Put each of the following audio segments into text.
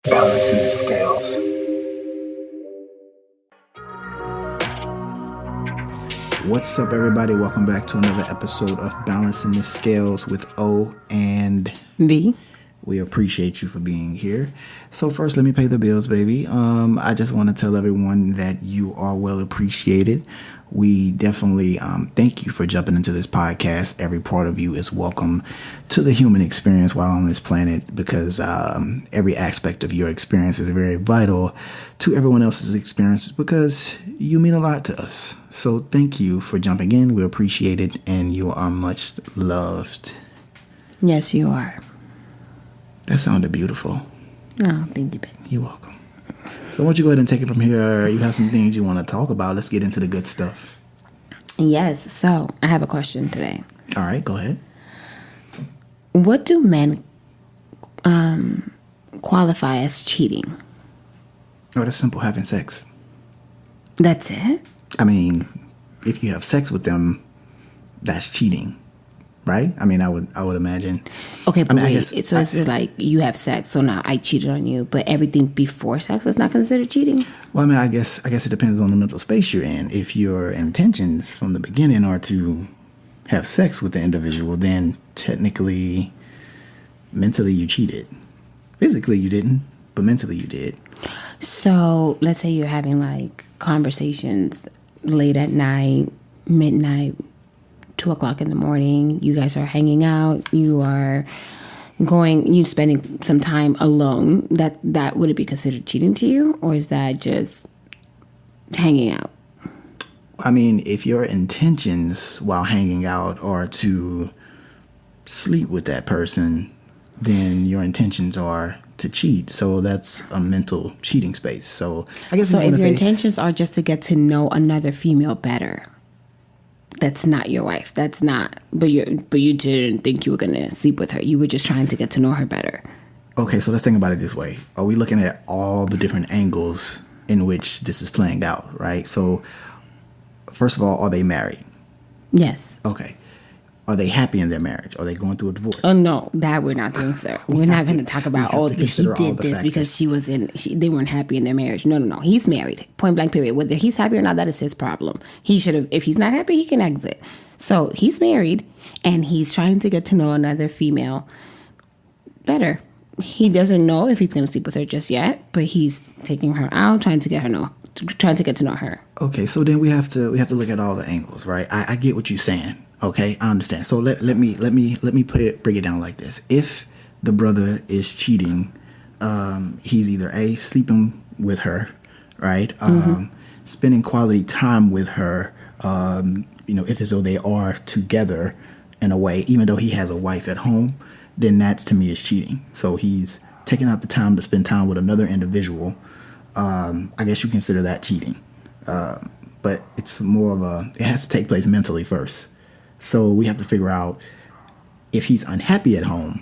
Balancing the scales. What's up, everybody? Welcome back to another episode of Balancing the Scales with O and V. We appreciate you for being here. So first, let me pay the bills, baby. I just want to tell everyone that you are well appreciated. We definitely thank you for jumping into this podcast. Every part of you is welcome to the human experience while on this planet, because every aspect of your experience is very vital to everyone else's experiences, because you mean a lot to us. So thank you for jumping in. We appreciate it, and you are much loved. Yes, you are. That sounded beautiful. Oh, thank you, baby. You're welcome. So why don't you go ahead and take it from here? You have some things you want to talk about. Let's get into the good stuff. Yes, so I have a question today. All right, go ahead. What do men qualify as cheating? Oh, that's simple. Having sex. That's it? I mean, if you have sex with them, that's cheating, right? I mean, I would imagine. Okay, but wait. It's like you have sex, so now I cheated on you, but everything before sex is not considered cheating? Well, I mean, I guess it depends on the mental space you're in. If your intentions from the beginning are to have sex with the individual, then technically, mentally you cheated. Physically you didn't, but mentally you did. So let's say you're having like conversations late at night, midnight, 2:00 in the morning. You guys are hanging out. You are spending some time alone. That would it be considered cheating to you, or is that just hanging out? I mean, if your intentions while hanging out are to sleep with that person, then your intentions are to cheat. So that's a mental cheating space. So I guess so if your intentions are just to get to know another female better, that's not your wife. That's not. But you didn't think you were gonna sleep with her. You were just trying to get to know her better. Okay, so let's think about it this way. Are we looking at all the different angles in which this is playing out, right? So first of all, are they married? Yes. Okay. Are they happy in their marriage? Are they going through a divorce? Oh no, that we're not doing, sir. We're not going to talk about he did this because they weren't happy in their marriage. No. He's married. Point blank. Period. Whether he's happy or not, that is his problem. He should have. If he's not happy, he can exit. So he's married and he's trying to get to know another female better. He doesn't know if he's going to sleep with her just yet, but he's taking her out, trying to get to know her. Okay, so then we have to look at all the angles, right? I get what you're saying. Okay, I understand. So let me break it down like this. If the brother is cheating, he's either sleeping with her, right? Spending quality time with her. If as though they are together in a way, even though he has a wife at home, then that to me is cheating. So he's taking out the time to spend time with another individual. I guess you consider that cheating, but it's more it has to take place mentally first. So we have to figure out if he's unhappy at home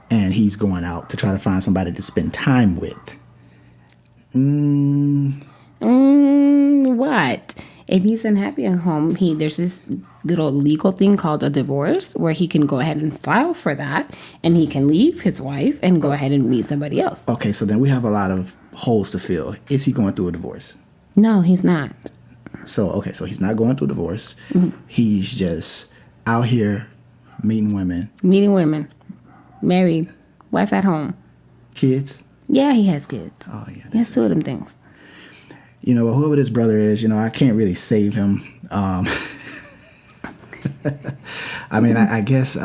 and he's going out to try to find somebody to spend time with. What? If he's unhappy at home, there's this little legal thing called a divorce where he can go ahead and file for that, and he can leave his wife and go ahead and meet somebody else. Okay, so then we have a lot of holes to fill. Is he going through a divorce? No, he's not. So he's not going through a divorce. Mm-hmm. He's just out here meeting women. Married, wife at home. Kids? Yeah, he has kids. Oh, yeah. He has two of them things. Whoever this brother is, I can't really save him. I mean, I guess,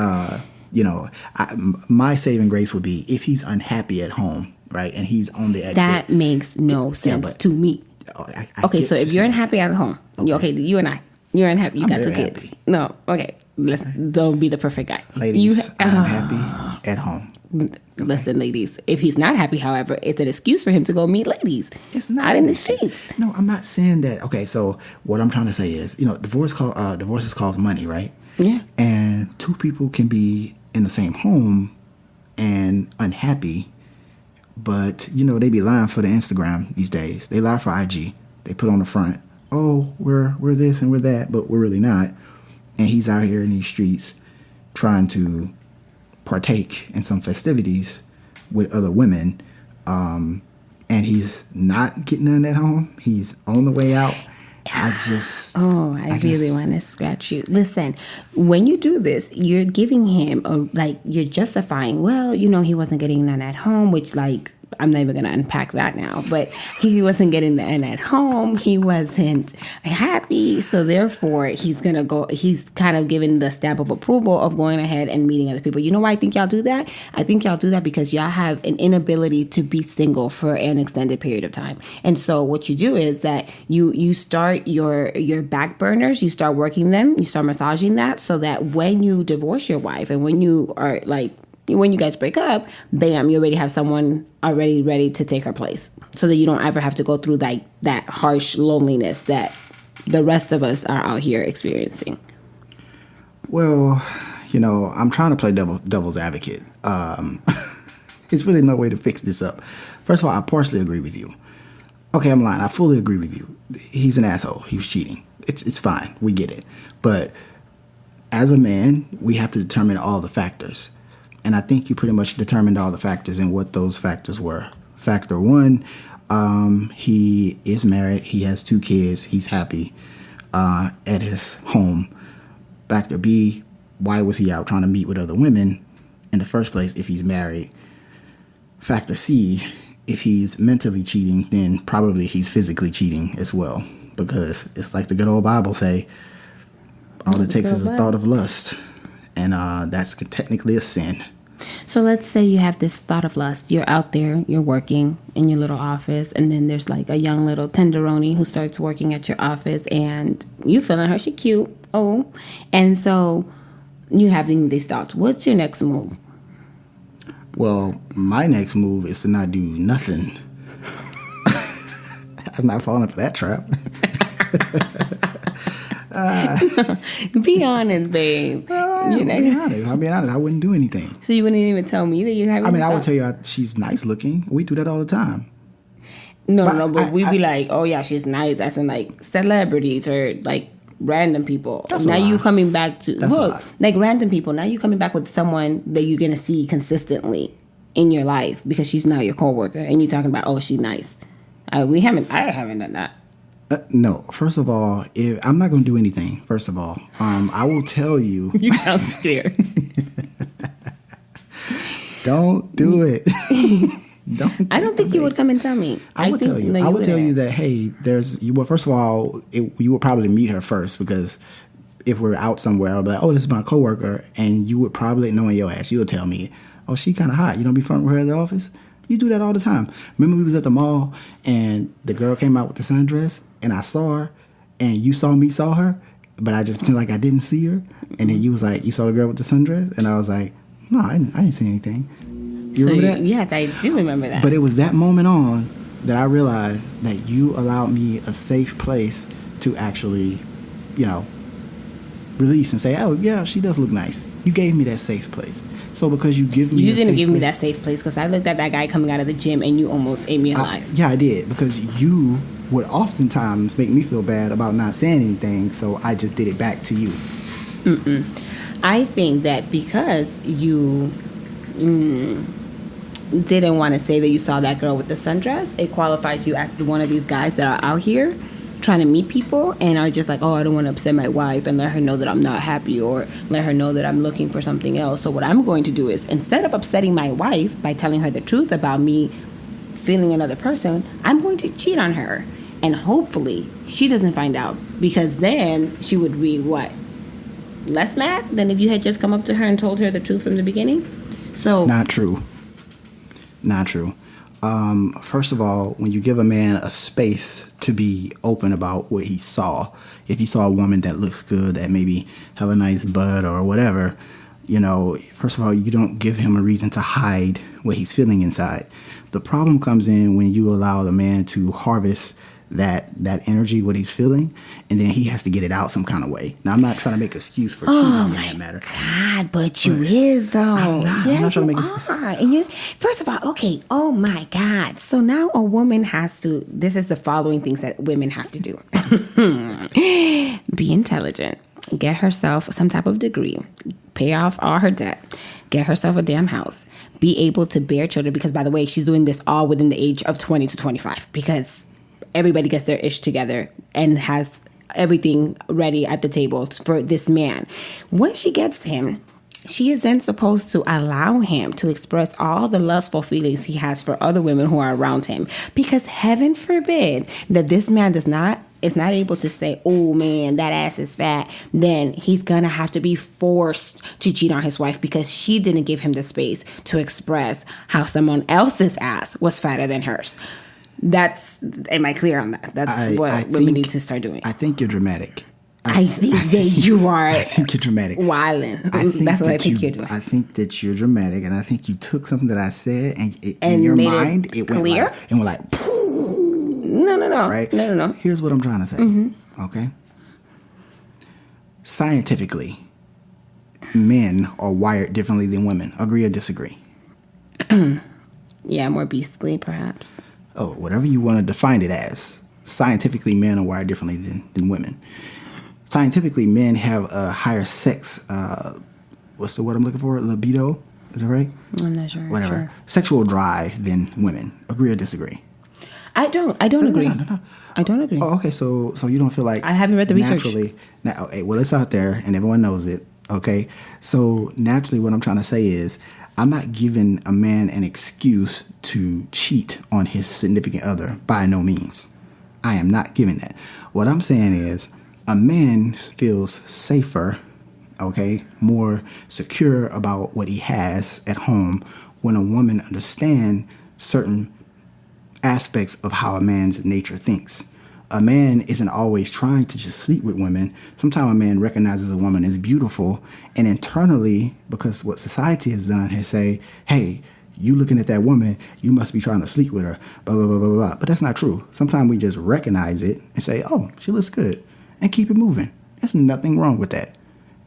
my saving grace would be if he's unhappy at home, right, and he's on the exit. That makes no sense to me. Okay, so if you're unhappy at home, okay, you and you're unhappy. You got two kids. Happy. No, okay. Don't be the perfect guy. Ladies, I'm happy at home. Listen, ladies. If he's not happy, however, it's an excuse for him to go meet ladies. It's not out in the streets. No, I'm not saying that. Okay, so what I'm trying to say is, divorces cause money, right? Yeah. And two people can be in the same home and unhappy. But, they be lying for the Instagram these days. They lie for IG. They put on the front, oh, we're this and we're that, but we're really not. And he's out here in these streets trying to partake in some festivities with other women and he's not getting none at home, he's on the way out, I really want to scratch you. Listen, when you do this, you're giving him you're justifying, well, he wasn't getting none at home, which I'm not even going to unpack that now, but he wasn't getting the end at home. He wasn't happy. So therefore, he's kind of given the stamp of approval of going ahead and meeting other people. You know why I think y'all do that? I think y'all do that because y'all have an inability to be single for an extended period of time. And so what you do is that you start your back burners, you start working them, you start massaging that so that when you divorce your wife and when you are when you guys break up, bam, you already have someone already ready to take her place so that you don't ever have to go through that harsh loneliness that the rest of us are out here experiencing. Well, I'm trying to play devil's advocate. It's really no way to fix this up. First of all, I partially agree with you. Okay, I'm lying. I fully agree with you. He's an asshole. He was cheating. It's fine. We get it. But as a man, we have to determine all the factors. And I think you pretty much determined all the factors and what those factors were. Factor one, he is married. He has 2 kids. He's happy at his home. Factor B, why was he out trying to meet with other women in the first place if he's married? Factor C, if he's mentally cheating, then probably he's physically cheating as well. Because it's like the good old Bible say, all it takes is a thought of lust. And that's technically a sin. So let's say you have this thought of lust. You're out there, you're working in your little office, and then there's a young little tenderoni who starts working at your office, and you feeling her, she cute. Oh, and so you having these thoughts. What's your next move? Well, my next move is to not do nothing. I'm not falling for that trap. Be honest, babe. I'll be honest. I wouldn't do anything. So you wouldn't even tell me that you're having I would tell you she's nice looking. We do that all the time. But we'd be like, oh yeah, she's nice. As in celebrities or random people. Now you coming back to random people. Now you coming back with someone that you're gonna see consistently in your life because she's now your coworker, and you're talking about, oh, she's nice. I haven't done that. No. First of all, I'm not going to do anything. First of all, I will tell you. You sound scared. Don't do it. I don't think you would come and tell me. I would tell you. No, I would tell you that, hey, well, first of all, you would probably meet her first because if we're out somewhere, I'll be like, oh, this is my coworker, and you would probably, knowing your ass, you would tell me, oh, she kind of hot. You don't be flirting with her at the office? You do that all the time. Remember we was at the mall and the girl came out with the sundress and I saw her and you saw her, but I just pretended like I didn't see her. And then you was like, you saw the girl with the sundress? And I was like, no, I didn't see anything. You remember that? Yes, I do remember that. But it was that moment on that I realized that you allowed me a safe place to actually, release and say, oh, yeah, she does look nice. You gave me that safe place. So because you give me You didn't give me that safe place because I looked at that guy coming out of the gym and you almost ate me alive. Yeah, I did. Because you would oftentimes make me feel bad about not saying anything, so I just did it back to you. I think that because you didn't want to say that you saw that girl with the sundress, it qualifies you as one of these guys that are out here trying to meet people and are just like, oh, I don't want to upset my wife and let her know that I'm not happy or let her know that I'm looking for something else. So what I'm going to do is, instead of upsetting my wife by telling her the truth about me feeling another person, I'm going to cheat on her. And hopefully she doesn't find out, because then she would be what? Less mad than if you had just come up to her and told her the truth from the beginning? So Not true. First of all, when you give a man a space to be open about what he saw, if he saw a woman that looks good, that maybe have a nice butt or whatever, first of all, you don't give him a reason to hide what he's feeling inside. The problem comes in when you allow the man to harvest that energy, what he's feeling, and then he has to get it out some kind of way. Now, I'm not trying to make an excuse for cheating in that matter. But you is though. I'm not trying to make an excuse. And first of all, okay, oh my God. So now a woman has to, this is the following things that women have to do. Be intelligent. Get herself some type of degree. pay off all her debt, get herself a damn house, be able to bear children. Because, by the way, she's doing this all within the age of 20 to 25 because everybody gets their ish together and has everything ready at the table for this man. Once she gets him, she is then supposed to allow him to express all the lustful feelings he has for other women who are around him. Because heaven forbid that this man is not able to say, oh man, that ass is fat, then he's gonna have to be forced to cheat on his wife because she didn't give him the space to express how someone else's ass was fatter than hers. Am I clear on that? That's what we need to start doing. I think you're dramatic. I think that you are. I think you're dramatic. Wildin'. That's what I think you're doing. I think that you're dramatic, and I think you took something that I said, and in your mind, it went clear? like, No. Right? No. Here's what I'm trying to say. Mm-hmm. Okay. Scientifically, men are wired differently than women. Agree or disagree? Yeah, more beastly, perhaps. Oh, whatever you want to define it as. Scientifically, men are wired differently than women. Scientifically, men have a higher sex, what's the word I'm looking for? Libido? Is that right? I'm not sure. Whatever. Sure. Sexual drive than women. Agree or disagree? I don't agree. No. I don't agree. Oh, okay. So you don't feel like I haven't read the research. Now, well, it's out there and everyone knows it. Okay. So naturally, what I'm trying to say is, I'm not giving a man an excuse to cheat on his significant other. By no means. I am not giving that. What I'm saying is, a man feels safer, okay, more secure about what he has at home when a woman understands certain aspects of how a man's nature thinks. A man isn't always trying to just sleep with women. Sometimes a man recognizes a woman as beautiful, and internally, because what society has done, has say, hey, you looking at that woman, you must be trying to sleep with her, blah, blah, blah, blah, blah. But that's not true. Sometimes we just recognize it and say, oh, she looks good, and keep it moving. There's nothing wrong with that.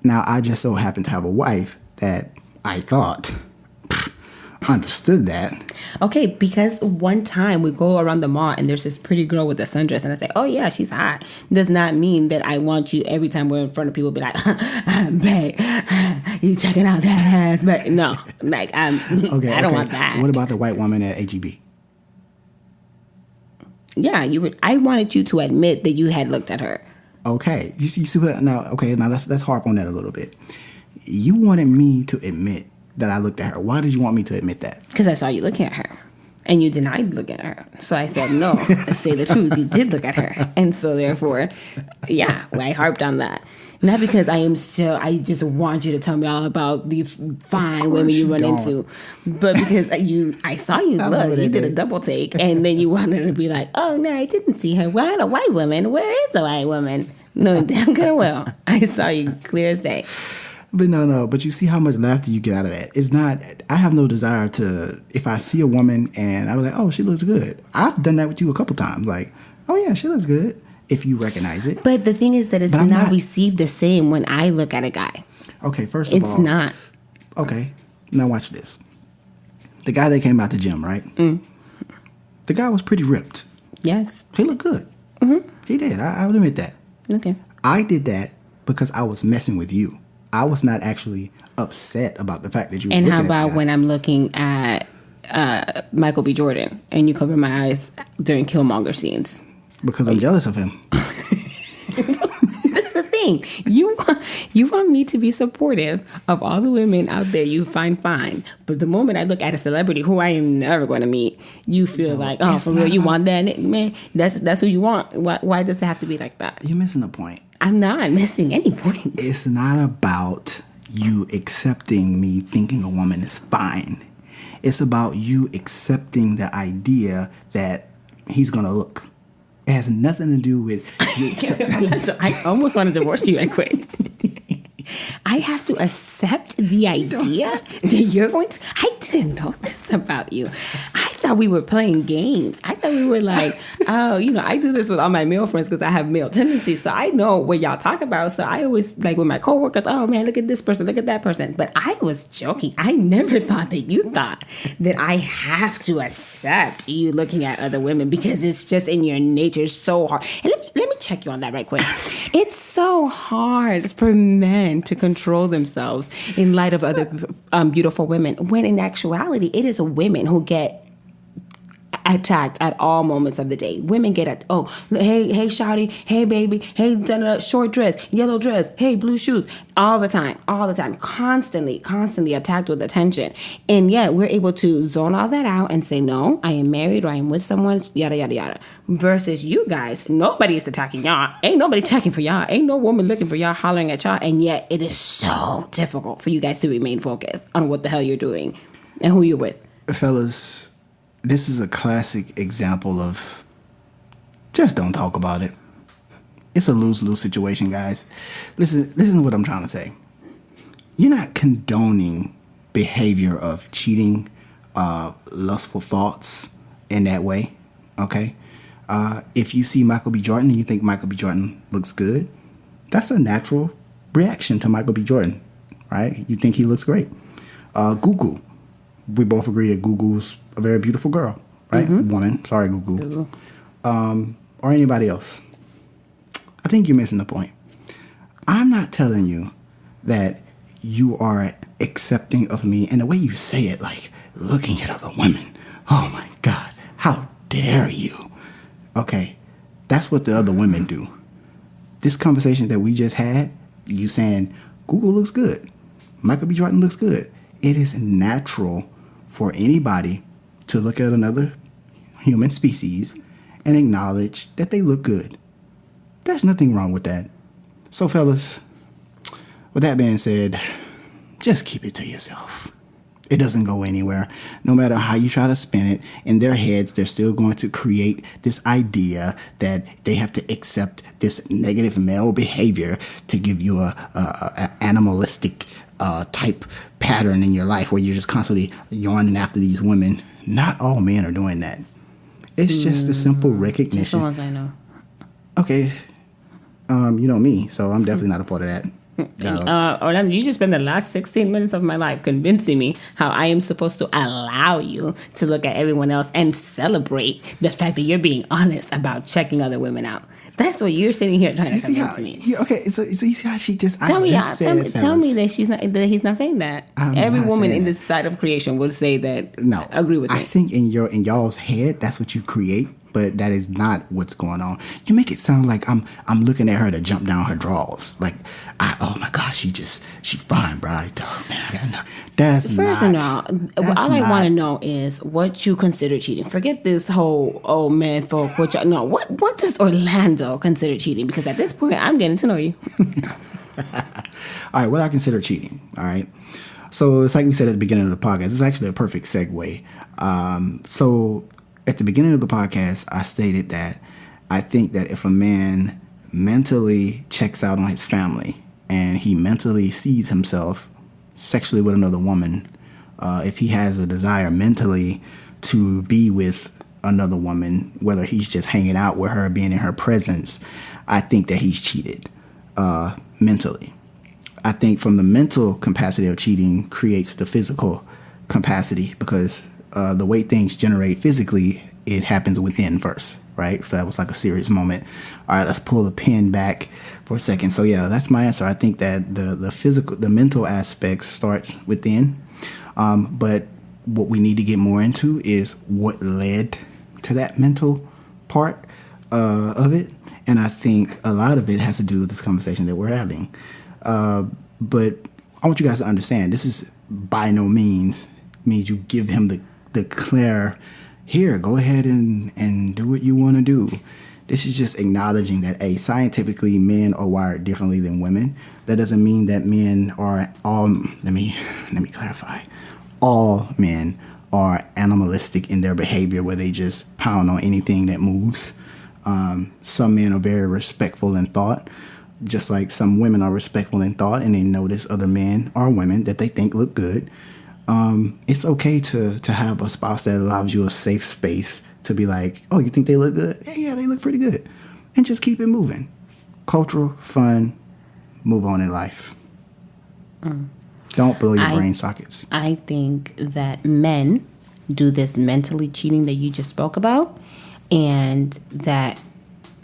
Now, I just so happen to have a wife that I thought understood that. Okay, because one time we go around the mall and there's this pretty girl with a sundress and I say, oh yeah, she's hot. Does not mean that I want you every time we're in front of people be like, babe, you checking out that ass? But no, like okay, I don't want that. What about the white woman at AGB? Yeah, I wanted you to admit that you had looked at her. Okay, you see what now? Okay, now let's harp on that a little bit. You wanted me to admit that I looked at her. Why did you want me to admit that? Because I saw you looking at her, and you denied looking at her. So I said, no, say the truth. You did look at her, and so therefore, yeah, I harped on that. Not because I just want you to tell me all about the fine women you run into, but because I saw you look, you did a double take, and then you wanted to be like, oh no, I didn't see her. Why a white woman? Where is a white woman? No, damn good and well, I saw you clear as day. But no, but you see how much laughter you get out of that. It's not, I have no desire to, if I see a woman and I'm like, oh, she looks good. I've done that with you a couple times. Like, oh yeah, she looks good. If you recognize it. But the thing is that it's not received the same when I look at a guy. Okay, first of all. It's not. Okay, now watch this. The guy that came out the gym, right? Mm. The guy was pretty ripped. Yes. He looked good. Mm-hmm. He did. I would admit that. Okay. I did that because I was messing with you. I was not actually upset about the fact that you were looking at And how about when I'm looking at Michael B. Jordan and you cover my eyes during Killmonger scenes? Because I'm jealous of him. That's the thing. You want me to be supportive of all the women out there you find fine. But the moment I look at a celebrity who I am never going to meet, you feel like, oh, for real, you want that? Man, that's who you want. Why does it have to be like that? You're missing the point. I'm not missing any point. It's not about you accepting me thinking a woman is fine. It's about you accepting the idea that he's going to look. It has nothing to do with you accepting. I almost want to divorce you right quick. I have to accept the idea that you're going to. I didn't know this about you. I thought we were playing games. I thought we were like, oh, I do this with all my male friends because I have male tendencies. So I know what y'all talk about. So I always, like with my coworkers, oh man, look at this person, look at that person. But I was joking. I never thought that you thought that I have to accept you looking at other women because it's just in your nature so hard. And let me check you on that right quick. It's so hard for men to control themselves in light of other beautiful women, when in actuality, it is women who get attacked at all moments of the day. Women get at, oh, hey shawty, hey baby, hey short dress, yellow dress, hey blue shoes, all the time, constantly attacked with attention. And yet we're able to zone all that out and say, no, I am married or I am with someone, yada yada yada. Versus you guys, nobody is attacking y'all. Ain't nobody checking for y'all. Ain't no woman looking for y'all, hollering at y'all. And yet it is so difficult for you guys to remain focused on what the hell you're doing and who you're with. Fellas, this is a classic example of just don't talk about it. It's a lose-lose situation, guys. Listen to what I'm trying to say. You're not condoning behavior of cheating, lustful thoughts in that way, okay? If you see Michael B. Jordan and you think Michael B. Jordan looks good, that's a natural reaction to Michael B. Jordan, right? You think he looks great. Gugu. We both agree that Gugu's a very beautiful girl, right? Mm-hmm. Woman. Sorry, Gugu. Or anybody else. I think you're missing the point. I'm not telling you that you are accepting of me, and the way you say it, like looking at other women. Oh my God, how dare you? Okay, that's what the other women do. This conversation that we just had, you saying Gugu looks good, Michael B. Jordan looks good. It is natural for anybody to look at another human species and acknowledge that they look good. There's nothing wrong with that. So, fellas, with that being said, just keep it to yourself. It doesn't go anywhere. No matter how you try to spin it, in their heads, they're still going to create this idea that they have to accept this negative male behavior to give you a animalistic type pattern in your life where you're just constantly yearning after these women. Not all men are doing that. It's just a simple recognition. Just the ones I know. Okay. You know me, so I'm definitely not a part of that. Orlando, you just spent the last 16 minutes of my life convincing me how I am supposed to allow you to look at everyone else and celebrate the fact that you're being honest about checking other women out. That's what you're sitting here trying to convince me. Yeah, okay, so you see how she just... Tell me that he's not saying that. Every woman in this side of creation will say that. No, agree with me. I think in y'all's head, that's what you create. But that is not what's going on. You make it sound like I'm looking at her to jump down her drawers. Like, oh my gosh, she fine, bro. Oh, man, I gotta know. That's first of all, all I want to know is what you consider cheating. Forget this whole man folk. What does Orlando consider cheating? Because at this point, I'm getting to know you. All right, what I consider cheating. All right, so it's like we said at the beginning of the podcast. It's actually a perfect segue. So at the beginning of the podcast, I stated that I think that if a man mentally checks out on his family and he mentally sees himself sexually with another woman, if he has a desire mentally to be with another woman, whether he's just hanging out with her, being in her presence, I think that he's cheated mentally. I think from the mental capacity of cheating creates the physical capacity, because the way things generate physically, it happens within first, right? So that was like a serious moment. All right, let's pull the pin back for a second. So yeah, that's my answer. I think that the mental aspect starts within, but what we need to get more into is what led to that mental part of it, and I think a lot of it has to do with this conversation that we're having. But I want you guys to understand, this is by no means you give him the clear, here, go ahead and do what you want to do. This is just acknowledging that, scientifically, men are wired differently than women. That doesn't mean that men are all, let me clarify. All men are animalistic in their behavior, where they just pound on anything that moves. Some men are very respectful in thought, just like some women are respectful in thought, and they notice other men or women that they think look good. It's okay to have a spouse that allows you a safe space to be like, oh, you think they look good? Yeah, they look pretty good. And just keep it moving. Cultural, fun, move on in life. Don't blow your brain sockets. I think that men do this mentally cheating that you just spoke about, and that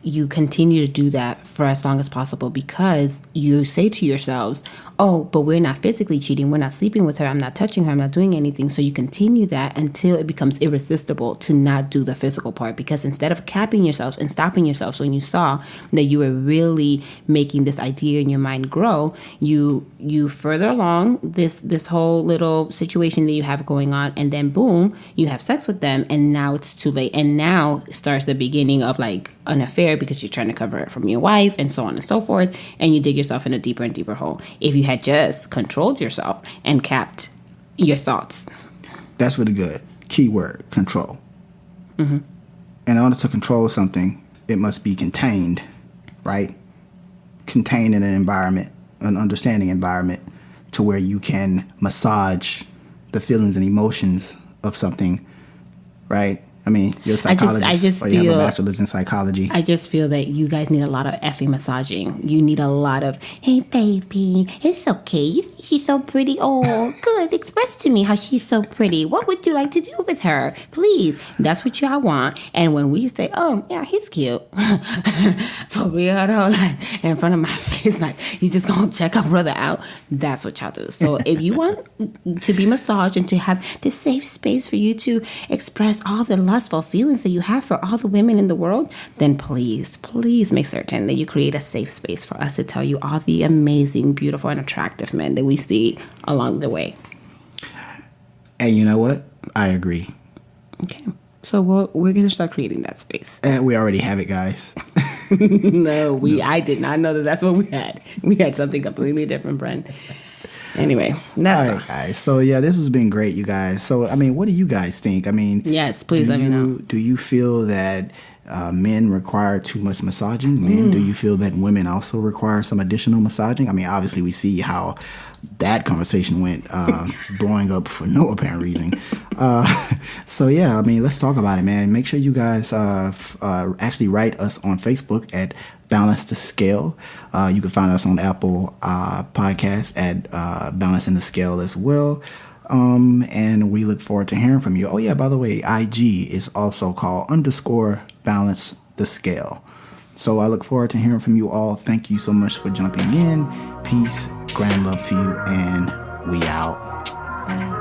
you continue to do that for as long as possible, because you say to yourselves, oh, but we're not physically cheating, we're not sleeping with her, I'm not touching her, I'm not doing anything. So you continue that until it becomes irresistible to not do the physical part, because instead of capping yourselves and stopping yourselves when you saw that you were really making this idea in your mind grow, you further along this whole little situation that you have going on, and then boom, you have sex with them, and now it's too late, and now starts the beginning of like an affair, because you're trying to cover it from your wife and so on and so forth, and you dig yourself in a deeper and deeper hole. If you had just controlled yourself and capped your thoughts. That's really good. Keyword, control. Mm-hmm. In order to control something, it must be contained, right? Contained in an environment, an understanding environment, to where you can massage the feelings and emotions of something, right? I mean, you're a psychologist, I just or feel, you have a bachelor's in psychology. I just feel that you guys need a lot of effing massaging. You need a lot of, hey, baby, it's okay. You think she's so pretty? Oh, good. Express to me how she's so pretty. What would you like to do with her? Please. That's what y'all want. And when we say, oh, yeah, he's cute. For real, though, like, in front of my face, like, you just gonna check a brother out. That's what y'all do. So if you want to be massaged and to have this safe space for you to express all the lustful feelings that you have for all the women in the world, then please make certain that you create a safe space for us to tell you all the amazing, beautiful, and attractive men that we see along the way. And you know what? I agree. Okay. So we're going to start creating that space. And we already have it, guys. No, I did not know that that's what we had. We had something completely different, Brent. Anyway, that's all right, guys. So yeah, this has been great, you guys. So I mean, what do you guys think? I mean, yes, please let me know. Do you feel that men require too much massaging? Men, do you feel that women also require some additional massaging? I mean, obviously we see how that conversation went, blowing up for no apparent reason. So yeah, I mean, let's talk about it, man. Make sure you guys actually write us on Facebook at Balance the Scale. You can find us on Apple Podcasts at Balancing the Scale as well. And we look forward to hearing from you. Oh yeah, by the way, IG is also called _Balance the Scale. So I look forward to hearing from you all. Thank you so much for jumping in. Peace, grand love to you, and we out.